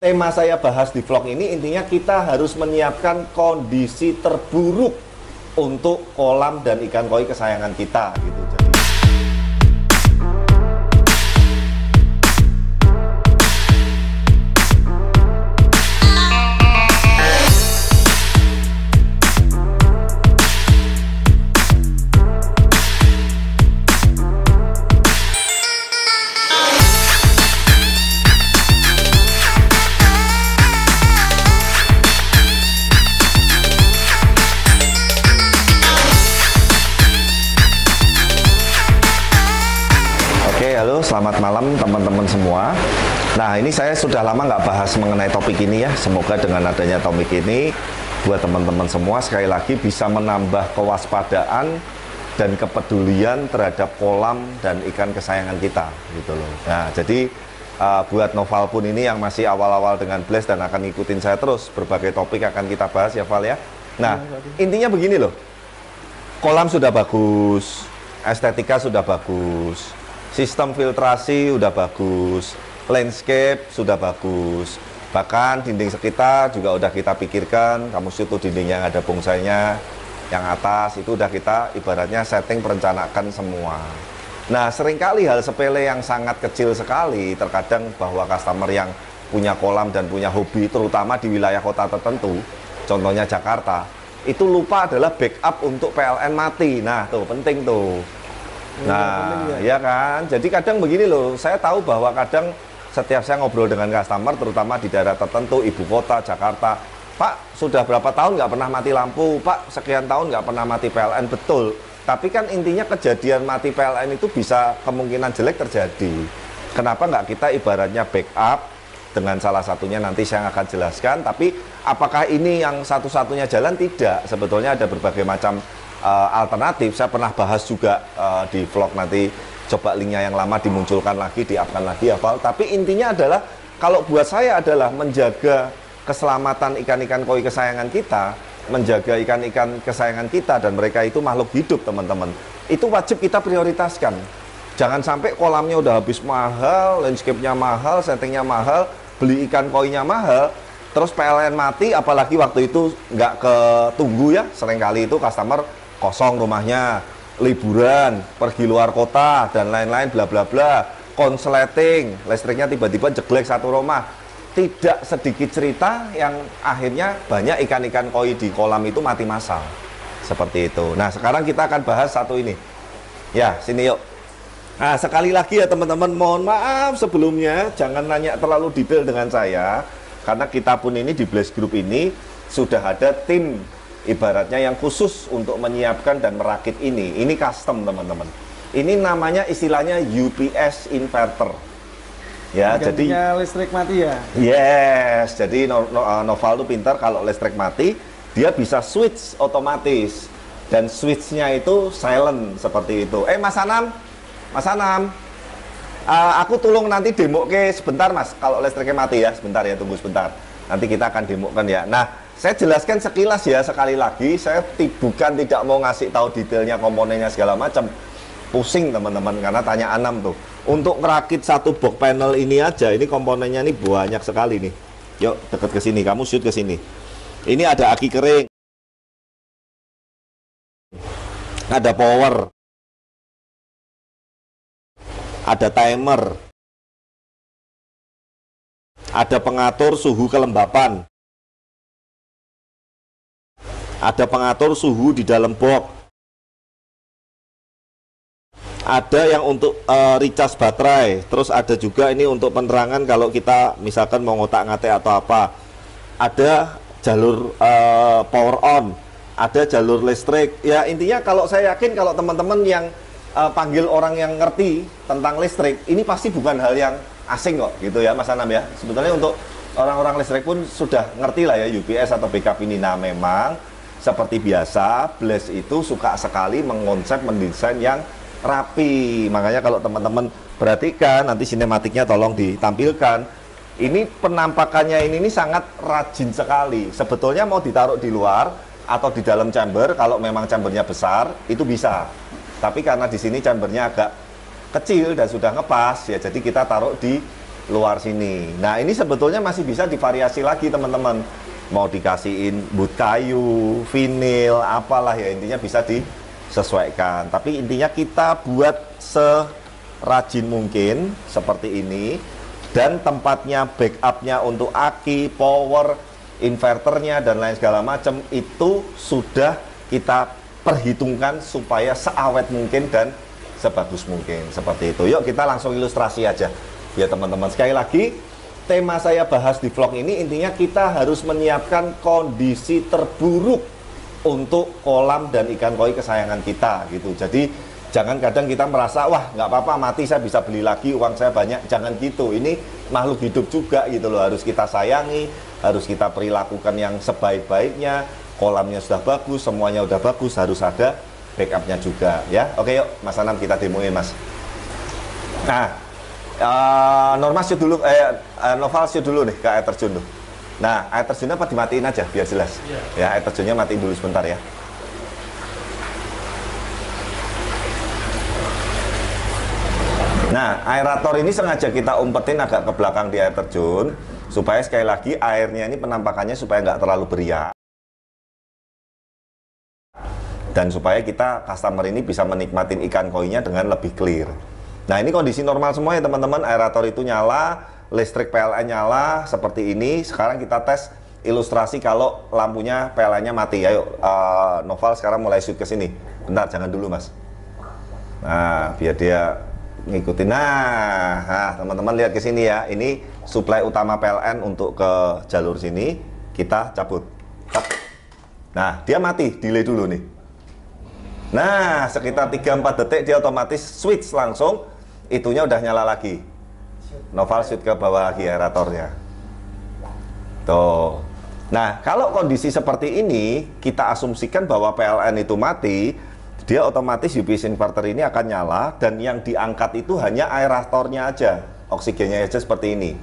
Tema saya bahas di vlog ini intinya kita harus menyiapkan kondisi terburuk untuk kolam dan ikan koi kesayangan kita gitu. Halo, selamat malam teman-teman semua. Nah, ini saya sudah lama nggak bahas mengenai topik ini ya. Semoga dengan adanya topik ini buat teman-teman semua sekali lagi bisa menambah kewaspadaan dan kepedulian terhadap kolam dan ikan kesayangan kita gitu loh. Nah, jadi buat Noval pun ini yang masih awal-awal dengan Blaze dan akan ngikutin saya terus, berbagai topik akan kita bahas ya Val ya. Nah, intinya begini loh. Kolam sudah bagus, estetika sudah bagus, sistem filtrasi udah bagus, landscape sudah bagus, bahkan dinding sekitar juga udah kita pikirkan. Kamu situ dinding yang ada bongsainya, yang atas itu udah kita ibaratnya setting perencanaan semua. Nah, seringkali hal sepele yang sangat kecil sekali terkadang bahwa customer yang punya kolam dan punya hobi terutama di wilayah kota tertentu, contohnya Jakarta, itu lupa adalah backup untuk PLN mati. Nah, tuh penting tuh. Nah, ya kan. Jadi kadang begini loh, saya tahu bahwa kadang setiap saya ngobrol dengan customer, terutama di daerah tertentu, ibu kota, Jakarta, Pak, sudah berapa tahun nggak pernah mati lampu, Pak, sekian tahun nggak pernah mati PLN, betul. Tapi kan intinya kejadian mati PLN itu bisa kemungkinan jelek terjadi. Kenapa nggak kita ibaratnya backup dengan salah satunya nanti saya akan jelaskan, tapi apakah ini yang satu-satunya jalan? Tidak, sebetulnya ada berbagai macam alternatif. Saya pernah bahas juga di vlog, nanti coba linknya yang lama dimunculkan lagi, di-upkan lagi ya Val. Tapi intinya adalah kalau buat saya adalah menjaga keselamatan ikan-ikan koi kesayangan kita, menjaga ikan-ikan kesayangan kita, dan mereka itu makhluk hidup teman-teman, itu wajib kita prioritaskan. Jangan sampai kolamnya udah habis mahal, landscape-nya mahal, settingnya mahal, beli ikan koinya mahal, terus PLN mati, apalagi waktu itu nggak ketunggu ya. Seringkali itu customer kosong rumahnya, liburan, pergi luar kota, dan lain-lain bla bla bla, konsleting, listriknya tiba-tiba jeglek satu rumah. Tidak sedikit cerita yang akhirnya banyak ikan-ikan koi di kolam itu mati massal. Seperti itu. Nah, sekarang kita akan bahas satu ini. Ya, sini yuk. Nah, sekali lagi ya teman-teman, mohon maaf sebelumnya, jangan nanya terlalu detail dengan saya, karena kita pun ini di Blaze Group ini sudah ada tim ibaratnya yang khusus untuk menyiapkan dan merakit ini. Ini custom teman-teman. Ini namanya istilahnya UPS inverter. Ya, gantinya jadi listrik mati ya. Yes, jadi Noval tuh pintar, kalau listrik mati dia bisa switch otomatis, dan switchnya itu silent seperti itu. Mas Anam, Mas Anam, aku tolong nanti demo ke sebentar Mas, kalau listriknya mati ya, sebentar ya, tunggu sebentar. Nanti kita akan demokan ya. Nah, saya jelaskan sekilas ya, sekali lagi, saya bukan tidak mau ngasih tahu detailnya, komponennya segala macam. Pusing teman-teman, karena tanya Anam tuh. Untuk merakit satu box panel ini aja, ini komponennya ini banyak sekali nih. Yuk, deket ke sini, kamu shoot ke sini. Ini ada aki kering, ada power, ada timer, ada pengatur suhu kelembapan, ada pengatur suhu di dalam box, ada yang untuk recharge baterai, terus ada juga ini untuk penerangan kalau kita misalkan mau ngotak-ngatik atau apa, ada jalur power on, ada jalur listrik. Ya intinya kalau saya yakin kalau teman-teman yang panggil orang yang ngerti tentang listrik, ini pasti bukan hal yang asing kok gitu ya Mas Anam ya. Sebetulnya untuk orang-orang listrik pun sudah ngerti lah ya UPS atau backup ini. Nah, memang seperti biasa Blaze itu suka sekali mengonsep, mendesain yang rapi. Makanya kalau teman-teman perhatikan nanti sinematiknya tolong ditampilkan. Ini penampakannya ini sangat rajin sekali. Sebetulnya mau ditaruh di luar atau di dalam chamber, kalau memang chambernya besar itu bisa. Tapi karena di sini chambernya agak kecil dan sudah ngepas ya, jadi kita taruh di luar sini. Nah, ini sebetulnya masih bisa divariasi lagi teman-teman. Mau dikasihin boot kayu, vinil, apalah ya, intinya bisa disesuaikan. Tapi intinya kita buat serajin mungkin seperti ini. Dan tempatnya, backupnya untuk aki, power, inverternya dan lain segala macam itu sudah kita perhitungkan supaya seawet mungkin dan sebagus mungkin. Seperti itu. Yuk kita langsung ilustrasi aja ya teman-teman. Sekali lagi, tema saya bahas di vlog ini intinya kita harus menyiapkan kondisi terburuk untuk kolam dan ikan koi kesayangan kita gitu. Jadi jangan kadang kita merasa wah nggak apa-apa mati saya bisa beli lagi, uang saya banyak. Jangan gitu. Ini makhluk hidup juga gitu loh, harus kita sayangi, harus kita perilakukan yang sebaik-baiknya. Kolamnya sudah bagus, semuanya udah bagus, harus ada backupnya juga ya. Oke yuk Mas Anam kita demoin Mas. Nah Norma shoot dulu, Noval shoot dulu nih ke air terjun tuh. Nah air terjunnya apa dimatiin aja biar jelas ya, air terjunnya matiin dulu sebentar ya. Nah aerator ini sengaja kita umpetin agak ke belakang di air terjun supaya sekali lagi airnya ini penampakannya supaya nggak terlalu beriak dan supaya kita customer ini bisa menikmatin ikan koinya dengan lebih clear. Nah ini kondisi normal semua ya teman-teman, aerator itu nyala, listrik PLN nyala seperti ini. Sekarang kita tes ilustrasi kalau lampunya PLN-nya mati. Ayo Noval sekarang mulai shoot ke sini. Bentar, jangan dulu Mas. Nah biar dia ngikutin. Nah teman-teman lihat ke sini ya. Ini suplai utama PLN untuk ke jalur sini. Kita cabut. Nah dia mati, delay dulu nih. Nah sekitar 3-4 detik dia otomatis switch langsung, itunya udah nyala lagi. Noval shoot ke bawah lagi aeratornya. Tuh. Nah kalau kondisi seperti ini kita asumsikan bahwa PLN itu mati, dia otomatis UPS inverter ini akan nyala dan yang diangkat itu hanya aeratornya aja, oksigennya aja seperti ini.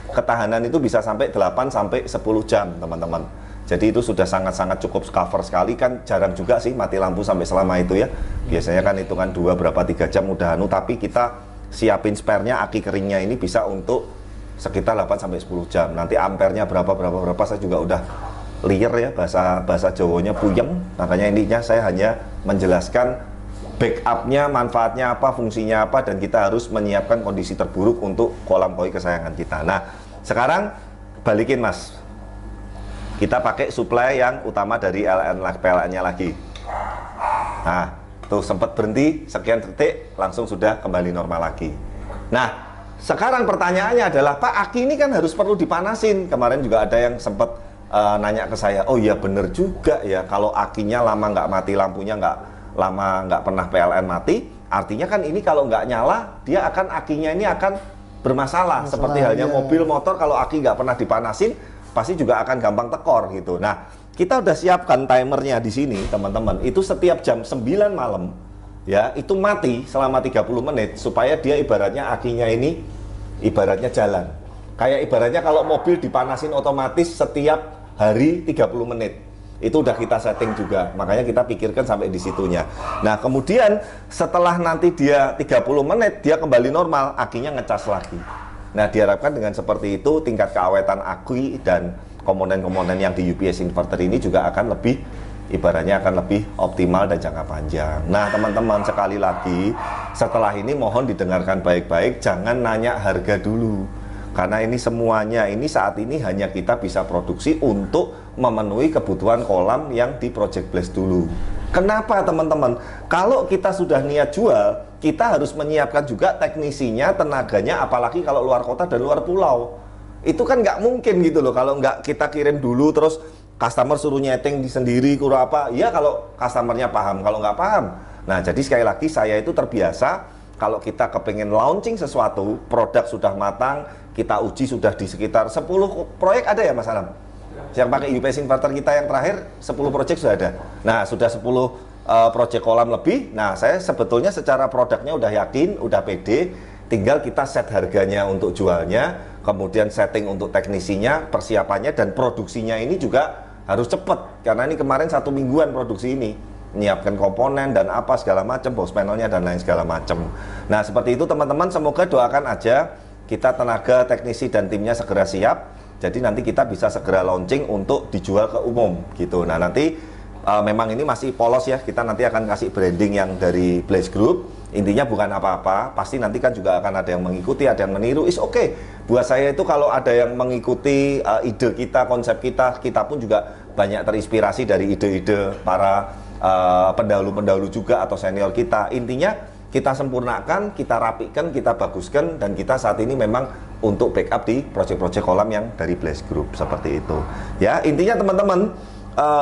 Ketahanan itu bisa sampai 8-10 jam teman-teman. Jadi itu sudah sangat-sangat cukup cover sekali, kan jarang juga sih mati lampu sampai selama itu ya. Biasanya kan hitungan 2-3 jam udah tapi kita siapin spare-nya, aki keringnya ini bisa untuk sekitar 8-10 jam. Nanti ampernya berapa saya juga udah liar ya, bahasa Jawanya puyeng. Makanya intinya saya hanya menjelaskan backupnya, manfaatnya apa, fungsinya apa, dan kita harus menyiapkan kondisi terburuk untuk kolam koi kesayangan kita. Nah sekarang balikin Mas, kita pakai supply yang utama dari PLN-nya lagi. Nah, tuh sempat berhenti sekian detik, langsung sudah kembali normal lagi. Nah, sekarang pertanyaannya adalah, Pak, aki ini kan harus perlu dipanasin. Kemarin juga ada yang sempat nanya ke saya, oh iya bener juga ya, kalau akinya lama nggak mati, lampunya nggak pernah PLN mati, artinya kan ini kalau nggak nyala, dia akan akinya ini akan bermasalah. Seperti halnya mobil, motor, kalau aki nggak pernah dipanasin, pasti juga akan gampang tekor gitu. Nah, kita udah siapkan timernya di sini, teman-teman. Itu setiap jam 9 malam ya, itu mati selama 30 menit supaya dia ibaratnya akinya ini ibaratnya jalan. Kayak ibaratnya kalau mobil dipanasin otomatis setiap hari 30 menit. Itu udah kita setting juga. Makanya kita pikirkan sampai di situnya. Nah, kemudian setelah nanti dia 30 menit dia kembali normal, akinya ngecas lagi. Nah diharapkan dengan seperti itu tingkat keawetan aki dan komponen-komponen yang di UPS inverter ini juga akan lebih, ibaratnya akan lebih optimal dan jangka panjang. Nah teman-teman sekali lagi, setelah ini mohon didengarkan baik-baik, jangan nanya harga dulu. Karena ini semuanya ini saat ini hanya kita bisa produksi untuk memenuhi kebutuhan kolam yang di Project Blaze dulu. Kenapa teman-teman? Kalau kita sudah niat jual, kita harus menyiapkan juga teknisinya, tenaganya, apalagi kalau luar kota dan luar pulau. Itu kan nggak mungkin gitu loh, kalau nggak kita kirim dulu terus customer suruh nyeting di sendiri, kurang apa. Ya kalau customernya paham, kalau nggak paham. Nah jadi sekali lagi saya itu terbiasa, kalau kita kepengen launching sesuatu, produk sudah matang, kita uji sudah di sekitar 10 proyek ada ya Mas Anam? Yang pakai UPS inverter kita yang terakhir 10 proyek sudah ada. Nah sudah 10 proyek kolam lebih. Nah saya sebetulnya secara produknya udah yakin, udah pede, tinggal kita set harganya untuk jualnya, kemudian setting untuk teknisinya, persiapannya dan produksinya ini juga harus cepat, karena ini kemarin 1 mingguan produksi ini, menyiapkan komponen dan apa segala macam, box panelnya dan lain segala macam. Nah seperti itu teman-teman, semoga doakan aja kita tenaga teknisi dan timnya segera siap. Jadi nanti kita bisa segera launching untuk dijual ke umum gitu. Nah nanti memang ini masih polos ya, kita nanti akan kasih branding yang dari Blaze Group. Intinya bukan apa-apa, pasti nanti kan juga akan ada yang mengikuti, ada yang meniru. Is oke. Buat saya itu kalau ada yang mengikuti ide kita, konsep kita, kita pun juga banyak terinspirasi dari ide-ide para pendahulu-pendahulu juga atau senior kita. Intinya kita sempurnakan, kita rapikan, kita baguskan, dan kita saat ini memang untuk backup di proyek-proyek kolam yang dari Blaze Group seperti itu. Ya, intinya teman-teman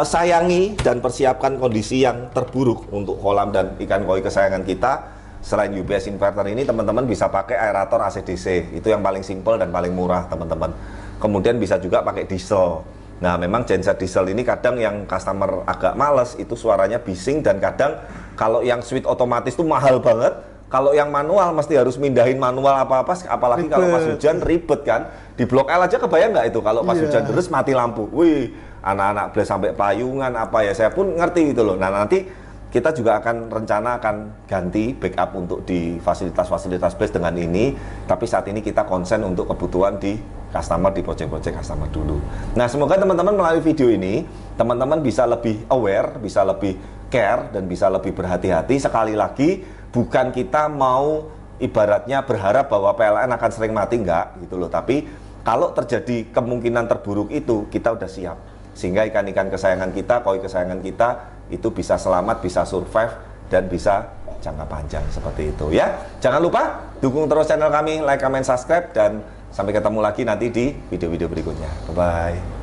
sayangi dan persiapkan kondisi yang terburuk untuk kolam dan ikan koi kesayangan kita. Selain UBS inverter ini, teman-teman bisa pakai aerator AC/DC, itu yang paling simple dan paling murah, teman-teman. Kemudian bisa juga pakai diesel. Nah, memang genset diesel ini kadang yang customer agak males, itu suaranya bising, dan kadang kalau yang switch otomatis itu mahal banget. Kalau yang manual mesti harus mindahin manual apa-apa, apalagi kalau pas hujan ribet kan. Di Blok L aja kebayang nggak itu kalau pas hujan terus mati lampu. Wih, anak-anak Blaze sampai payungan apa ya, saya pun ngerti gitu loh. Nah, nanti kita juga akan rencana akan ganti backup untuk di fasilitas-fasilitas Blaze dengan ini, tapi saat ini kita konsen untuk kebutuhan di customer, di project-project customer dulu. Nah, semoga teman-teman melalui video ini, teman-teman bisa lebih aware, bisa lebih care, dan bisa lebih berhati-hati. Sekali lagi, bukan kita mau ibaratnya berharap bahwa PLN akan sering mati, enggak gitu loh. Tapi kalau terjadi kemungkinan terburuk itu, kita udah siap. Sehingga ikan-ikan kesayangan kita, koi kesayangan kita, itu bisa selamat, bisa survive, dan bisa jangka panjang seperti itu ya. Jangan lupa dukung terus channel kami, like, comment, subscribe, dan sampai ketemu lagi nanti di video-video berikutnya. Bye-bye.